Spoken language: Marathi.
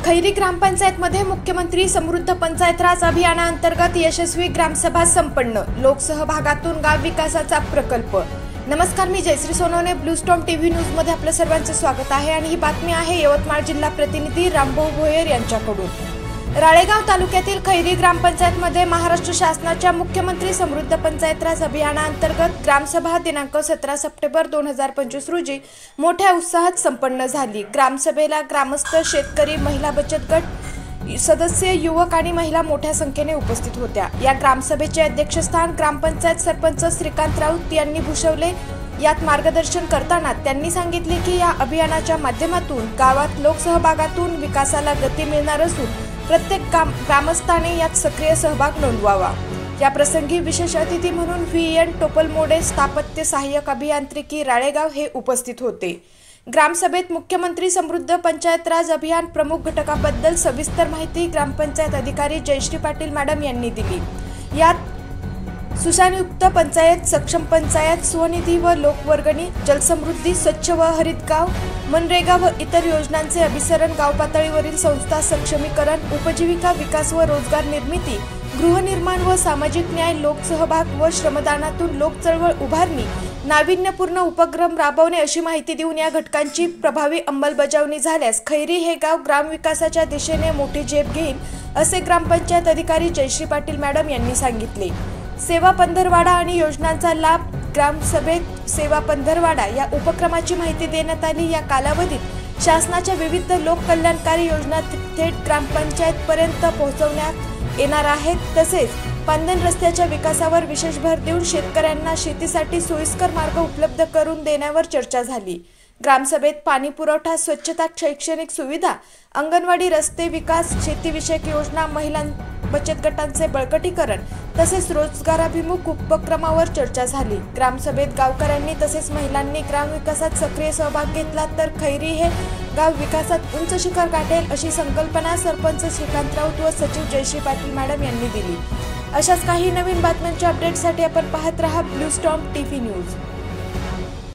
खैरी ग्रामपंचायतमध्ये मुख्यमंत्री समृद्ध पंचायत राज अभियानांतर्गत यशस्वी ग्रामसभा संपन्न। लोकसहभागातून गाव विकासाचा प्रकल्प। नमस्कार, मी Jayashree Sonawane. Blue storm TV news मध्ये आपलं सर्वांचं स्वागत आहे आणि ही बातमी आहे यवतमाळ जिल्हा प्रतिनिधी रामभाऊ भोयर यांच्याकडून। राळेगाव तालुक्यातील खैरी ग्रामपंचायतमध्ये महाराष्ट्र शासनाच्या मुख्यमंत्री समृद्ध पंचायत राज अभियानांतर्गत ग्रामसभा दिनांक 17 सप्टेंबर 2025 रोजी मोठ्या उत्साहात संपन्न झाली। ग्रामसभेला ग्रामस्थ, शेतकरी, महिला बचत गट सदस्य, युवक आणि महिला मोठ्या संख्येने उपस्थित होत्या। या ग्रामसभेचे अध्यक्षस्थान ग्रामपंचायत सरपंच श्रीकांत राऊत यांनी भूषवले। यात मार्गदर्शन करताना त्यांनी सांगितले की या अभियानाच्या माध्यमातून गावात लोकसहभागातून विकासाला गती मिळणार असून प्रत्येक ग्रामस्थाने यात सक्रिय सहभाग नोंदवावा। या प्रसंगी विशेष अतिथी म्हणून VN टोपलमोडे, स्थापत्य सहाय्यक अभियांत्रिकी, राळेगाव हे उपस्थित होते। ग्रामसभेत मुख्यमंत्री समृद्ध पंचायत राज अभियान प्रमुख घटकाबद्दल सविस्तर माहिती ग्रामपंचायत अधिकारी जयश्री पाटील मॅडम यांनी दिली। यात सुशांतयुक्त पंचायत, सक्षम पंचायत, स्वनिधी व लोकवर्गणी, जलसमृद्धी, स्वच्छ व हरित गाव, मनरेगा व इतर योजनांचे अभिसरण, गाव पातळीवरील संस्था सक्षमीकरण, उपजीविका विकास व रोजगार निर्मिती, गृहनिर्माण व सामाजिक न्याय, लोकसहभाग व श्रमदानातून लोक चळवळ उभारणी, नाविन्यपूर्ण उपक्रम राबवणे अशी माहिती देऊन या घटकांची प्रभावी अंमलबजावणी झाल्यास खैरी हे गाव ग्रामविकासाच्या दिशेने मोठी झेप घेईल, असे ग्रामपंचायत अधिकारी जयश्री पाटील मॅडम यांनी सांगितले। सेवा पंधरवाडा आणि योजनांचा लाभ। ग्रामसभेत सेवा पंधरवाडा या उपक्रमाची माहिती देण्यात आली। या कालावधीत शासनाच्या विविध लोककल्याणकारी योजना थेट ग्रामपंचायत पर्यंत पोहोचवण्यात येणार आहेत। तसेच पांदन रस्त्याच्या विकासावर विशेष भर देऊन शेतकऱ्यांना शेतीसाठी सोयीस्कर मार्ग उपलब्ध करून देण्यावर चर्चा झाली। ग्रामसभेत पाणी पुरवठा, स्वच्छता, शैक्षणिक सुविधा, अंगणवाडी, रस्ते विकास, शेतीविषयक योजना, महिला बचत गटांचे बळकटीकरण तसेच रोजगाराभिमुख उपक्रमावर चर्चा झाली। ग्रामसभेत गावकऱ्यांनी तसेच महिलांनी ग्रामविकासात सक्रिय सहभाग घेतला तर खैरी हे गाव विकासात उंच शिखर गाठेल अशी संकल्पना सरपंच श्रीकांत राऊत व सचिव जयश्री पाटील मॅडम यांनी दिली। अशाच काही नवीन बातम्यांच्या अपडेटसाठी आपण पाहत रहा ब्लू स्टॉर्म टीव्ही न्यूज।